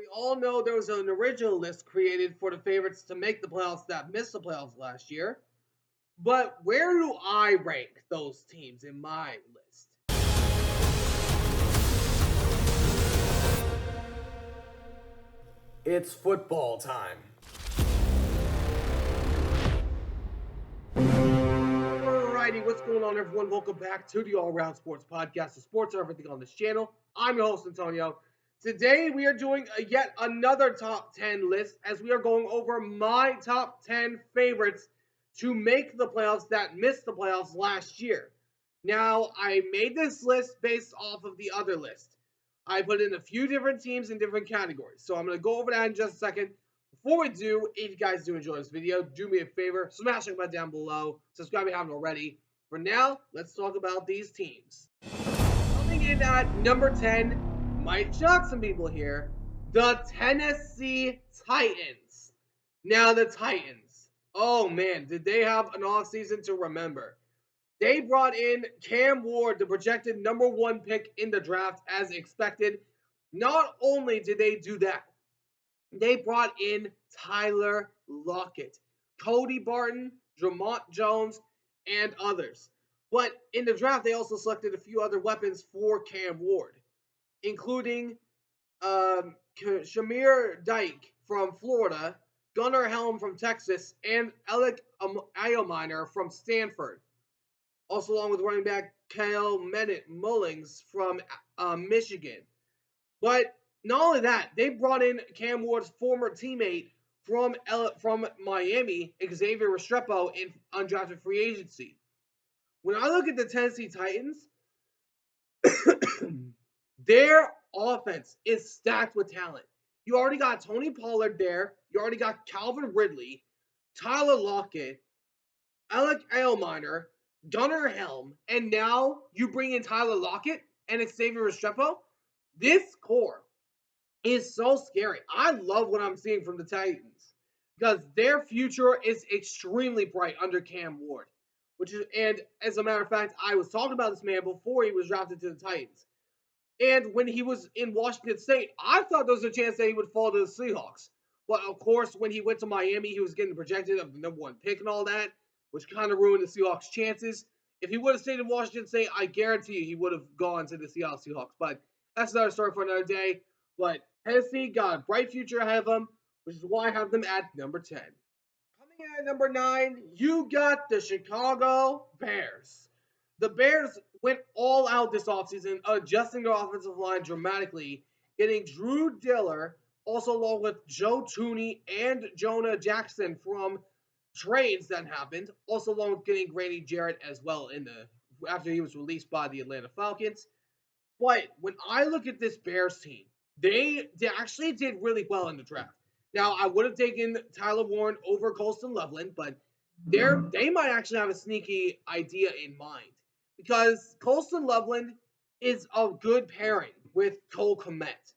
we all know there was an original list created for the favorites to make the playoffs that missed the playoffs last year. But where do I rank those teams in my list? It's football time. Alrighty, what's going on, everyone? Welcome back to the All Around Sports Podcast, the sports are everything on this channel. I'm your host, Antonio. Today, we are doing yet another top 10 list as we are going over my top 10 favorites to make the playoffs that missed the playoffs last year. Now, I made this list based off of the other list. I put in a few different teams in different categories, so I'm going to go over that in just a second. Before we do, if you guys do enjoy this video, do me a favor, smash the button down below, subscribe if you haven't already. For now, let's talk about these teams. Coming in at number 10, might shock some people here, the Tennessee Titans. Now the Titans, oh man, did they have an offseason to remember. They brought in Cam Ward, the projected number 1 pick in the draft as expected. Not only did they do that, they brought in Tyler Lockett, Cody Barton, Dramont Jones, and others. But in the draft, they also selected a few other weapons for Cam Ward, including Shamir Dyke from Florida, Gunnar Helm from Texas, and Alec Iominer from Stanford. Also along with running back Kyle Mullings from Michigan. But not only that, they brought in Cam Ward's former teammate from Miami, Xavier Restrepo, in undrafted free agency. When I look at the Tennessee Titans, their offense is stacked with talent. You already got Tony Pollard there. You already got Calvin Ridley, Tyler Lockett, Alec Iominer, Gunnar Helm, and now you bring in Tyler Lockett and Xavier Restrepo. This core is so scary. I love what I'm seeing from the Titans because their future is extremely bright under Cam Ward. And as a matter of fact, I was talking about this man before he was drafted to the Titans. And when he was in Washington State, I thought there was a chance that he would fall to the Seahawks. But of course, when he went to Miami, he was getting projected of the number 1 pick and all that, which kind of ruined the Seahawks' chances. If he would have stayed in Washington State, I guarantee you he would have gone to the Seahawks. But that's another story for another day. But Tennessee got a bright future ahead of them, which is why I have them at number 10. Coming in at number 9, you got the Chicago Bears. The Bears went all out this offseason, adjusting their offensive line dramatically, getting Drew Diller, also along with Joe Thuney and Jonah Jackson from trades that happened, also along with getting Grady Jarrett as well after he was released by the Atlanta Falcons. But when I look at this Bears team, they actually did really well in the draft. Now, I would have taken Tyler Warren over Colston Loveland, but they might actually have a sneaky idea in mind because Colston Loveland is a good pairing with Cole Kmet.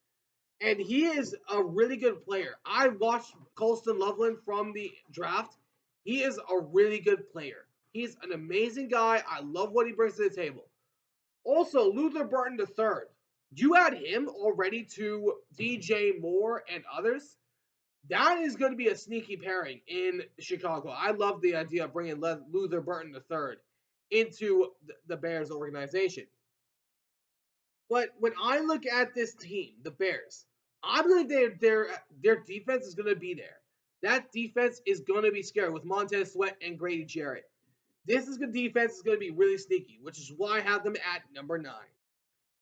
And he is a really good player. I watched Colston Loveland from the draft. He is a really good player. He's an amazing guy. I love what he brings to the table. Also, Luther Burton III. You add him already to DJ Moore and others. That is going to be a sneaky pairing in Chicago. I love the idea of bringing Luther Burton III into the Bears organization. But when I look at this team, the Bears, I believe their defense is going to be there. That defense is going to be scary with Montez Sweat and Grady Jarrett. This defense is going to be really sneaky, which is why I have them at number 9.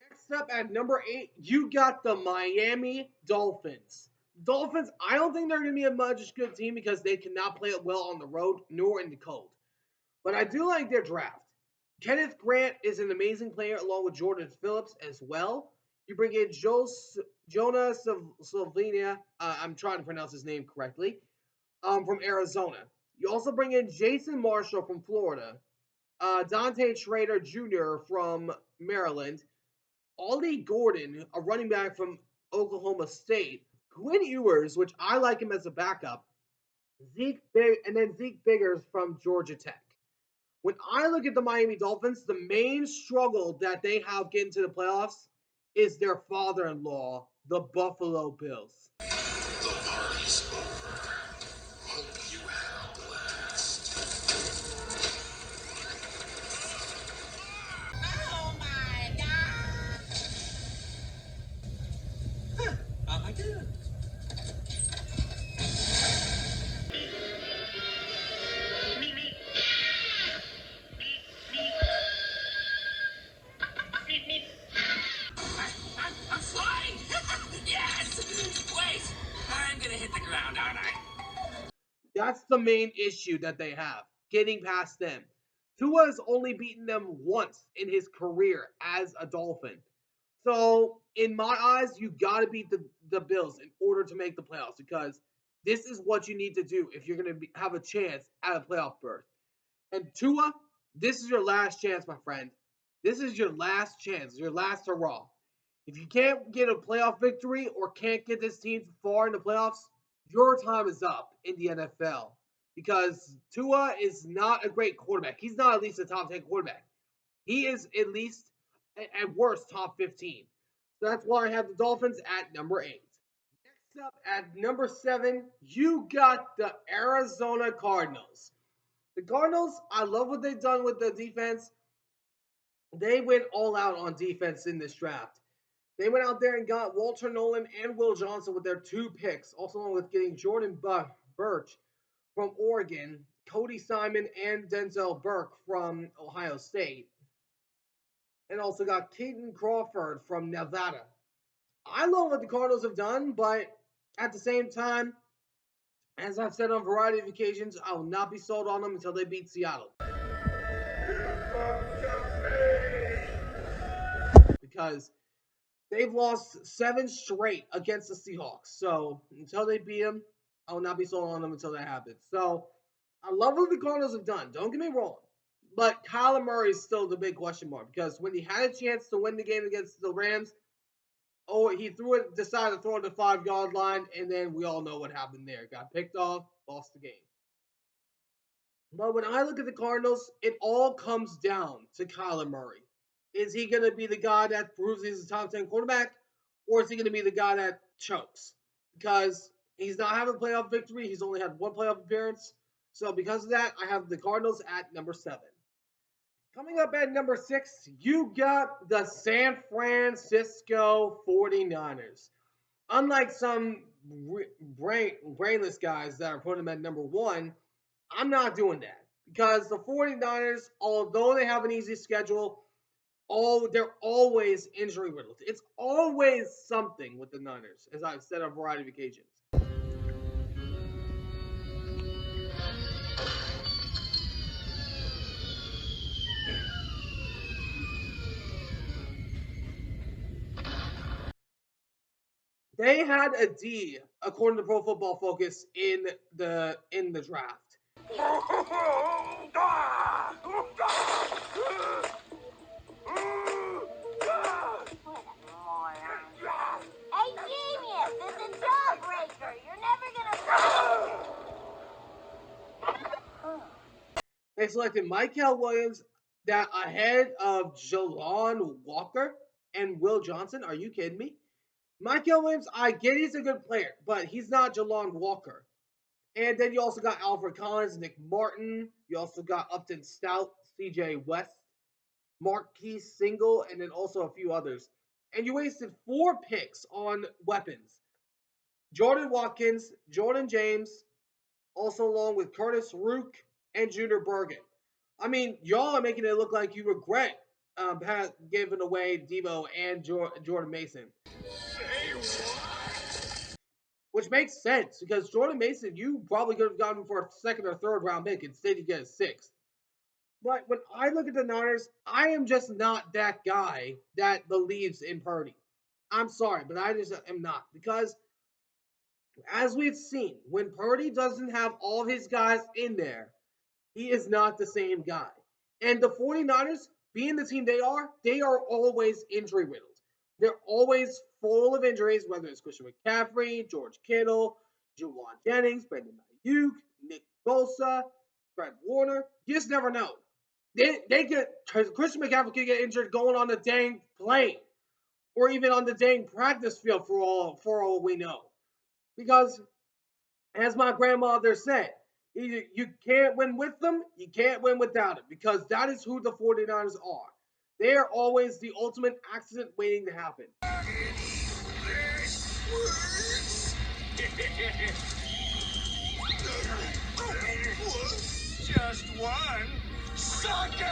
Next up at number 8, you got the Miami Dolphins. Dolphins, I don't think they're going to be a much good team because they cannot play it well on the road nor in the cold. But I do like their draft. Kenneth Grant is an amazing player along with Jordan Phillips as well. You bring in Jonah Slovenia. I'm trying to pronounce his name correctly. From Arizona. You also bring in Jason Marshall from Florida. Dante Schrader Jr. from Maryland. Ollie Gordon, a running back from Oklahoma State. Quinn Ewers, which I like him as a backup. Zeke Biggers from Georgia Tech. When I look at the Miami Dolphins, the main struggle that they have getting to the playoffs is their father-in-law, the Buffalo Bills. The party's over. Hope you had a blast. Oh my God! Oh my God! I'm flying! Yes! Wait! I'm gonna hit the ground, aren't I? That's the main issue that they have, getting past them. Tua's only beaten them once in his career as a Dolphin. So, in my eyes, you got to beat the Bills in order to make the playoffs because this is what you need to do if you're going to have a chance at a playoff berth. And Tua, this is your last chance, my friend. This is your last chance, your last hurrah. If you can't get a playoff victory or can't get this team far in the playoffs, your time is up in the NFL because Tua is not a great quarterback. He's not at least a top 10 quarterback. He is at least, at worst, top 15. So that's why I have the Dolphins at number 8. Next up at number 7, you got the Arizona Cardinals. The Cardinals, I love what they've done with the defense. They went all out on defense in this draft. They went out there and got Walter Nolan and Will Johnson with their 2 picks, also along with getting Jordan Birch from Oregon, Cody Simon and Denzel Burke from Ohio State, and also got Keaton Crawford from Nevada. I love what the Cardinals have done, but at the same time, as I've said on a variety of occasions, I will not be sold on them until they beat Seattle. Because they've lost 7 straight against the Seahawks. So until they beat them, I will not be sold on them until that happens. So I love what the Cardinals have done. Don't get me wrong. But Kyler Murray is still the big question mark because when he had a chance to win the game against the Rams, he decided to throw it at the 5-yard line, and then we all know what happened there. Got picked off, lost the game. But when I look at the Cardinals, it all comes down to Kyler Murray. Is he going to be the guy that proves he's a top 10 quarterback, or is he going to be the guy that chokes? Because he's not having a playoff victory. He's only had 1 playoff appearance. So because of that, I have the Cardinals at number 7. Coming up at number 6, you got the San Francisco 49ers. Unlike some brainless guys that are putting them at number 1, I'm not doing that because the 49ers, although they have an easy schedule, they're always injury riddled. It's always something with the Niners, as I've said on a variety of occasions. They had a D, according to Pro Football Focus, in the draft. Hey, genius! This is Jawbreaker! You're never gonna... They selected Michael Williams that ahead of Jalon Walker and Will Johnson. Are you kidding me? Michael Williams, I get he's a good player, but he's not Jalon Walker. And then you also got Alfred Collins, Nick Martin. You also got Upton Stout, CJ West, Marquise Single, and then also a few others. And you wasted 4 picks on weapons. Jordan Watkins, Jordan James, also along with Curtis Rook and Junior Bergen. I mean, y'all are making it look like you regret giving away Debo and Jordan Mason. Which makes sense because Jordan Mason, you probably could have gotten him for a 2nd or 3rd round pick. Instead, you get a 6th. But when I look at the Niners, I am just not that guy that believes in Purdy. I'm sorry, but I just am not. Because as we've seen, when Purdy doesn't have all of his guys in there, he is not the same guy. And the 49ers, being the team they are always injury riddled. They're always full of injuries, whether it's Christian McCaffrey, George Kittle, Juwan Jennings, Brandon Ayuk, Nick Bosa, Fred Warner. You just never know. Christian McCaffrey could get injured going on a dang plane. or even on the dang practice field for all we know. Because as my grandmother said, you can't win with them, you can't win without them, because that is who the 49ers are. They are always the ultimate accident waiting to happen. Just one sucker!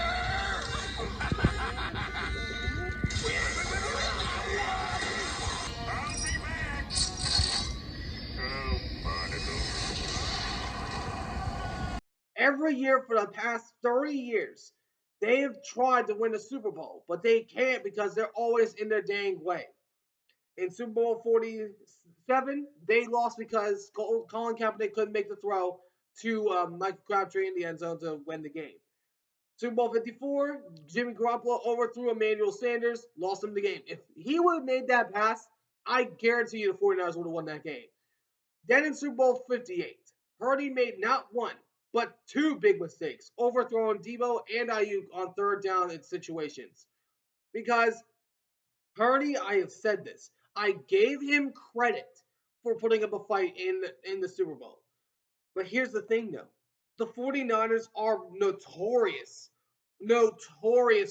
I'll be back! Oh, Barnacle. Every year for the past 30 years, they have tried to win a Super Bowl, but they can't because they're always in their dang way. In Super Bowl 47, they lost because Colin Kaepernick couldn't make the throw to Michael Crabtree in the end zone to win the game. Super Bowl 54, Jimmy Garoppolo overthrew Emmanuel Sanders, lost him the game. If he would have made that pass, I guarantee you the 49ers would have won that game. Then in Super Bowl 58, Purdy made not one, but two big mistakes, overthrowing Debo and Ayuk on third down in situations. Because Purdy, I have said this, I gave him credit for putting up a fight in the Super Bowl. But here's the thing, though. The 49ers are notorious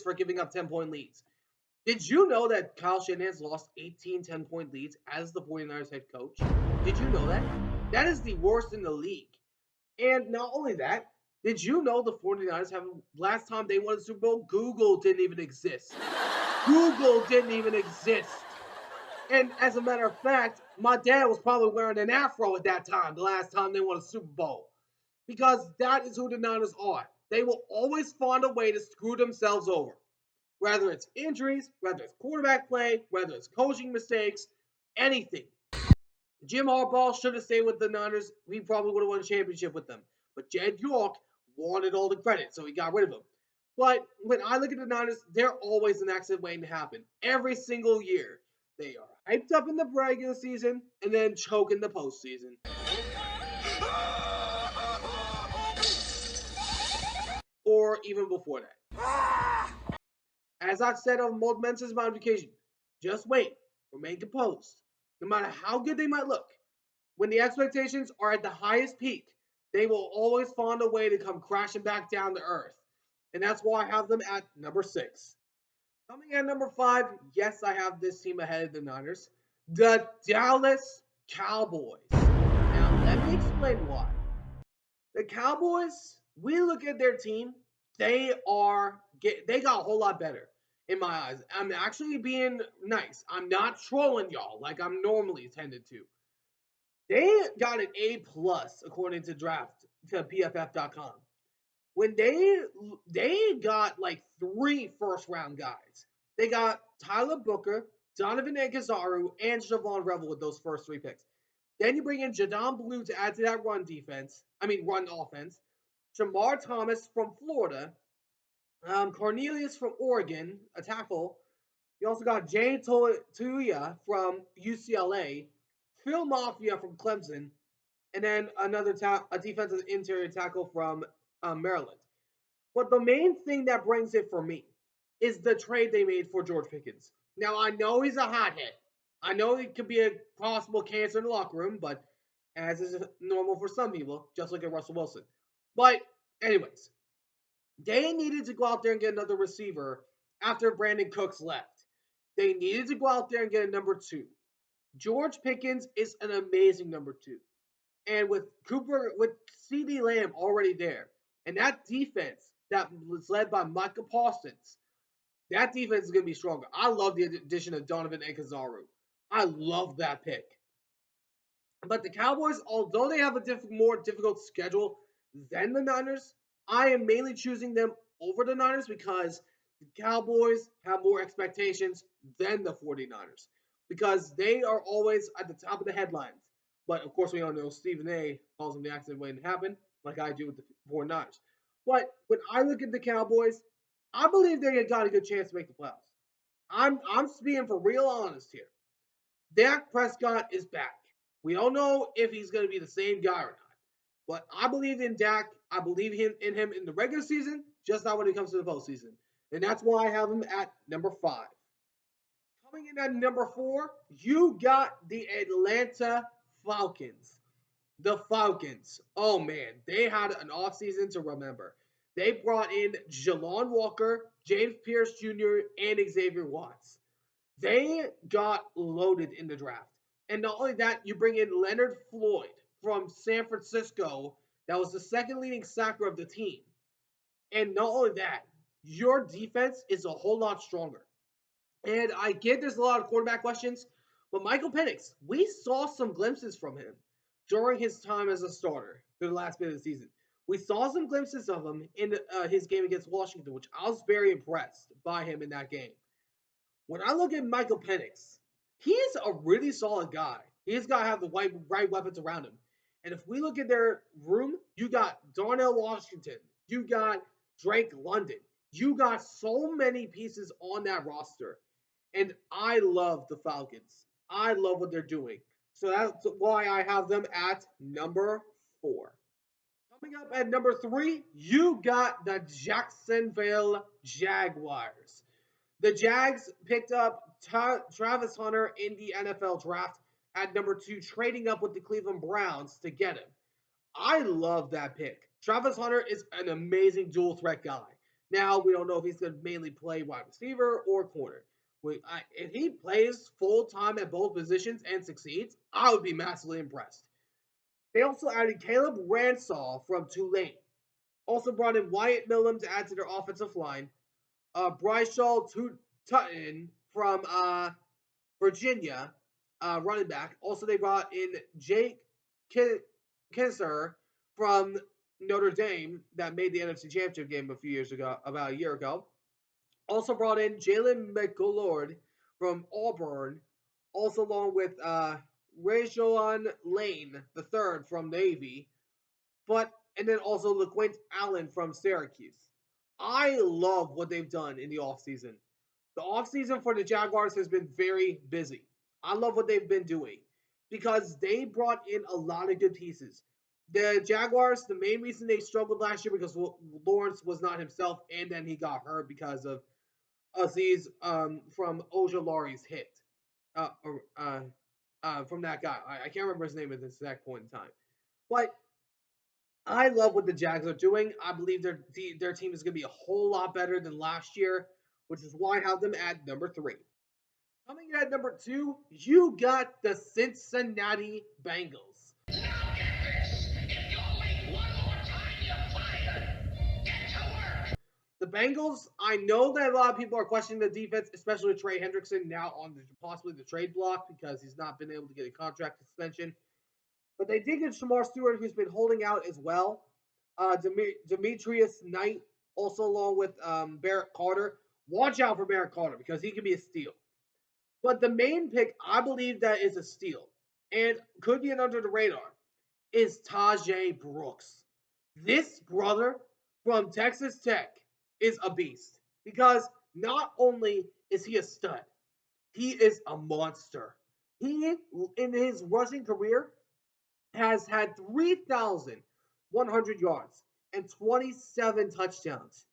for giving up 10-point leads. Did you know that Kyle Shanahan's lost 18 10-point leads as the 49ers head coach? Did you know that? That is the worst in the league. And not only that, did you know the 49ers have last time they won the Super Bowl, Google didn't even exist. Google didn't even exist. And as a matter of fact, my dad was probably wearing an afro at that time, the last time they won a Super Bowl. Because that is who the Niners are. They will always find a way to screw themselves over. Whether it's injuries, whether it's quarterback play, whether it's coaching mistakes, anything. Jim Harbaugh should have stayed with the Niners. We probably would have won a championship with them. But Jed York wanted all the credit, so he got rid of him. But when I look at the Niners, they're always an accident waiting to happen. Every single year. They are hyped up in the regular season and then choke in the postseason. Or even before that. As I've said on momentous modification, just wait, remain composed. No matter how good they might look, when the expectations are at the highest peak, they will always find a way to come crashing back down to earth. And that's why I have them at number 6. Coming at number 5, yes, I have this team ahead of the Niners, the Dallas Cowboys. Now, let me explain why. The Cowboys, we look at their team, they got a whole lot better in my eyes. I'm actually being nice. I'm not trolling y'all like I'm normally tended to. They got an A plus according to draft to PFF.com. When they got like 3 first-round guys. They got Tyler Booker, Donovan Agazaru, and Javon Revel with those first 3 picks. Then you bring in Jadon Blue to add to that run offense. Jamar Thomas from Florida. Cornelius from Oregon, a tackle. You also got Jay Tuia from UCLA. Phil Mafia from Clemson. And then a defensive interior tackle from Maryland. But the main thing that brings it for me is the trade they made for George Pickens. Now, I know he's a hothead. I know he could be a possible cancer in the locker room, but as is normal for some people, just look at Russell Wilson. But, anyways, they needed to go out there and get another receiver after Brandon Cooks left. They needed to go out there and get a number 2. George Pickens is an amazing number 2. And with CeeDee Lamb already there, and that defense that was led by Micah Parsons, that defense is going to be stronger. I love the addition of Donovan Agazaru. I love that pick. But the Cowboys, although they have a more difficult schedule than the Niners, I am mainly choosing them over the Niners because the Cowboys have more expectations than the 49ers because they are always at the top of the headlines. But of course, we all know Stephen A calls them the accident waiting to happen, like I do with the 49ers. But when I look at the Cowboys, I believe they got a good chance to make the playoffs. I'm being for real honest here. Dak Prescott is back. We don't know if he's going to be the same guy or not. But I believe in Dak. I believe in him in the regular season, just not when it comes to the postseason. And that's why I have him at number 5. Coming in at number 4, you got the Atlanta Falcons. The Falcons. Oh man, they had an offseason to remember. They brought in Jalon Walker, James Pierce Jr., and Xavier Watts. They got loaded in the draft. And not only that, you bring in Leonard Floyd from San Francisco, that was the second leading sacker of the team. And not only that, your defense is a whole lot stronger. And I get there's a lot of quarterback questions, but Michael Penix, we saw some glimpses from him during his time as a starter through the last bit of the season. We saw some glimpses of him in his game against Washington, which I was very impressed by him in that game. When I look at Michael Penix, he is a really solid guy. He's got to have the right weapons around him. And if we look at their room, you got Darnell Washington, you got Drake London, you got so many pieces on that roster. And I love the Falcons. I love what they're doing. So that's why I have them at number 4. Coming up at number 3, you got the Jacksonville Jaguars. The Jags picked up Travis Hunter in the NFL draft at number 2, trading up with the Cleveland Browns to get him. I love that pick. Travis Hunter is an amazing dual threat guy. Now, we don't know if he's going to mainly play wide receiver or corner. If he plays full time at both positions and succeeds, I would be massively impressed. They also added Caleb Ransall from Tulane. Also brought in Wyatt Millum to add to their offensive line. Bryce Shaw Tutton from Virginia, running back. Also, they brought in Jake Kisser from Notre Dame that made the NFC Championship game about a year ago. Also brought in Jalen McGullard from Auburn, also along with Rajon Lane III from Navy, and then also LeQuint Allen from Syracuse. I love what they've done in the offseason. The offseason for the Jaguars has been very busy. I love what they've been doing because they brought in a lot of good pieces. The Jaguars, the main reason they struggled last year because Lawrence was not himself, and then he got hurt because of Aziz from Ojulari's hit from that guy. I can't remember his name at this exact point in time. But I love what the Jags are doing. I believe their team is going to be a whole lot better than last year, which is why I have them at number 3. Coming in at number 2, you got the Cincinnati Bengals. Now get this! If you're late one more time, you're fired! Get to work! The Bengals, I know that a lot of people are questioning the defense, especially with Trey Hendrickson now on possibly the trade block because he's not been able to get a contract extension. But they did get Shamar Stewart, who's been holding out as well. Demetrius Knight, also along with Barrett Carter. Watch out for Barrett Carter because he can be a steal. But the main pick, I believe that is a steal, and could be an under the radar, is Tajay Brooks. This brother from Texas Tech is a beast because not only is he a stud, he is a monster. He, in his rushing career, has had 3,100 yards and 27 touchdowns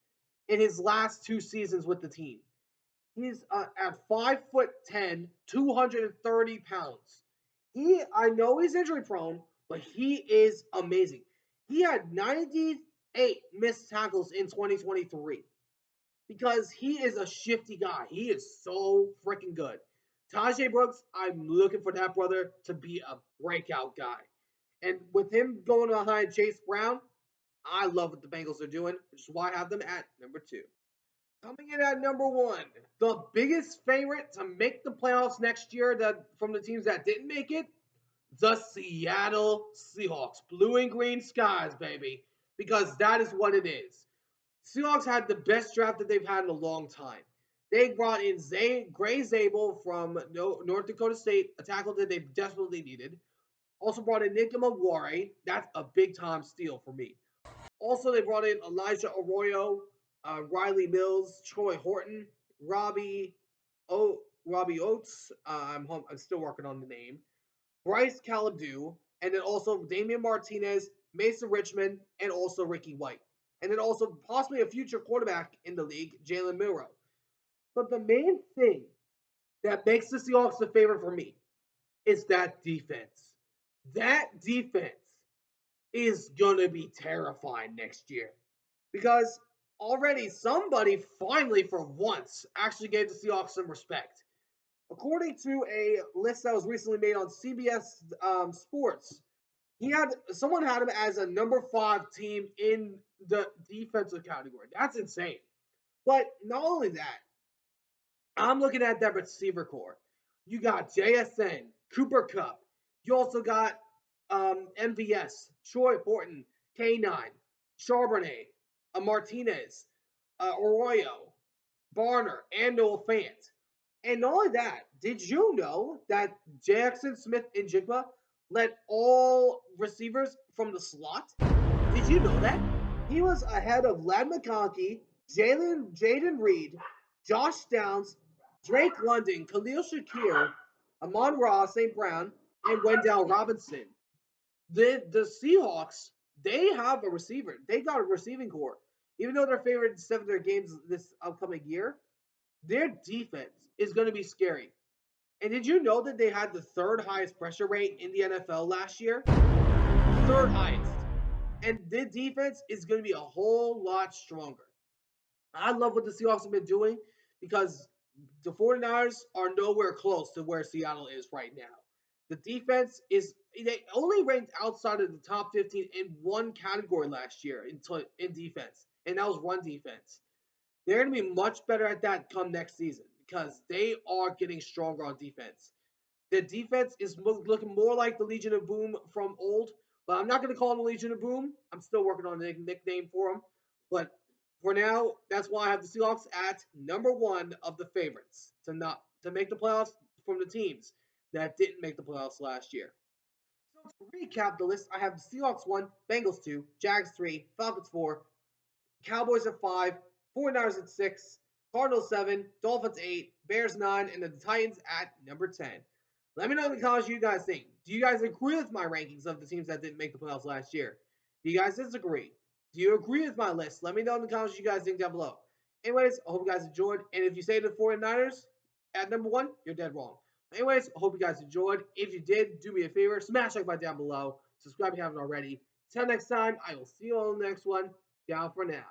in his last 2 seasons with the team. He's at 5'10", 230 pounds. I know he's injury prone, but he is amazing. He had 98 missed tackles in 2023 because he is a shifty guy. He is so freaking good. Tajay Brooks, I'm looking for that brother to be a breakout guy. And with him going behind Chase Brown, I love what the Bengals are doing, which is why I have them at number 2. Coming in at number 1, the biggest favorite to make the playoffs next year from the teams that didn't make it, the Seattle Seahawks. Blue and green skies, baby, because that is what it is. Seahawks had the best draft that they've had in a long time. They brought in Gray Zabel from North Dakota State, a tackle that they desperately needed. Also brought in Nick Maguire. That's a big-time steal for me. Also, they brought in Elijah Arroyo, Riley Mills, Troy Horton, Robbie Oates. I'm still working on the name. Bryce Calabdu, and then also Damian Martinez, Mason Richmond, and also Ricky White. And then also possibly a future quarterback in the league, Jalen Milroe. But the main thing that makes the Seahawks the favorite for me is that defense. That defense is going to be terrifying next year because already somebody finally, for once, actually gave the Seahawks some respect. According to a list that was recently made on CBS Sports, someone had him as a number 5 team in the defensive category. That's insane. But not only that, I'm looking at that receiver core. You got JSN, Cooper Kupp. You also got MVS, Troy Horton, K9, Charbonnet, Martinez, Arroyo, Barner, and Noah Fant. And not only that, did you know that Jackson Smith and Jigba led all receivers from the slot? Did you know that? He was ahead of Ladd McConkey, Jaden Reed, Josh Downs, Drake London, Khalil Shakir, Amon-Ra St. Brown, and Wendell Robinson. The Seahawks, they have a receiver. They got a receiving core. Even though they're favored in 7 of their games this upcoming year, their defense is going to be scary. And did you know that they had the 3rd highest pressure rate in the NFL last year? 3rd highest. And the defense is going to be a whole lot stronger. I love what the Seahawks have been doing because the 49ers are nowhere close to where Seattle is right now. The defense they only ranked outside of the top 15 in one category last year in defense, and that was run defense. They're going to be much better at that come next season because they are getting stronger on defense. The defense is looking more like the Legion of Boom from old, but I'm not going to call them the Legion of Boom. I'm still working on a nickname for them. But for now, that's why I have the Seahawks at number 1 of the favorites to make the playoffs from the teams that didn't make the playoffs last year. So to recap the list, I have the Seahawks 1, Bengals 2, Jags 3, Falcons 4, Cowboys at 5, 49ers at 6, Cardinals 7, Dolphins 8, Bears 9, and the Titans at number 10. Let me know in the comments what you guys think. Do you guys agree with my rankings of the teams that didn't make the playoffs last year? Do you guys disagree? Do you agree with my list? Let me know in the comments what you guys think down below. Anyways, I hope you guys enjoyed. And if you say the 49ers at number 1, you're dead wrong. Anyways, I hope you guys enjoyed. If you did, do me a favor. Smash that like button down below. Subscribe if you haven't already. Until next time, I will see you on the next one. Down for now.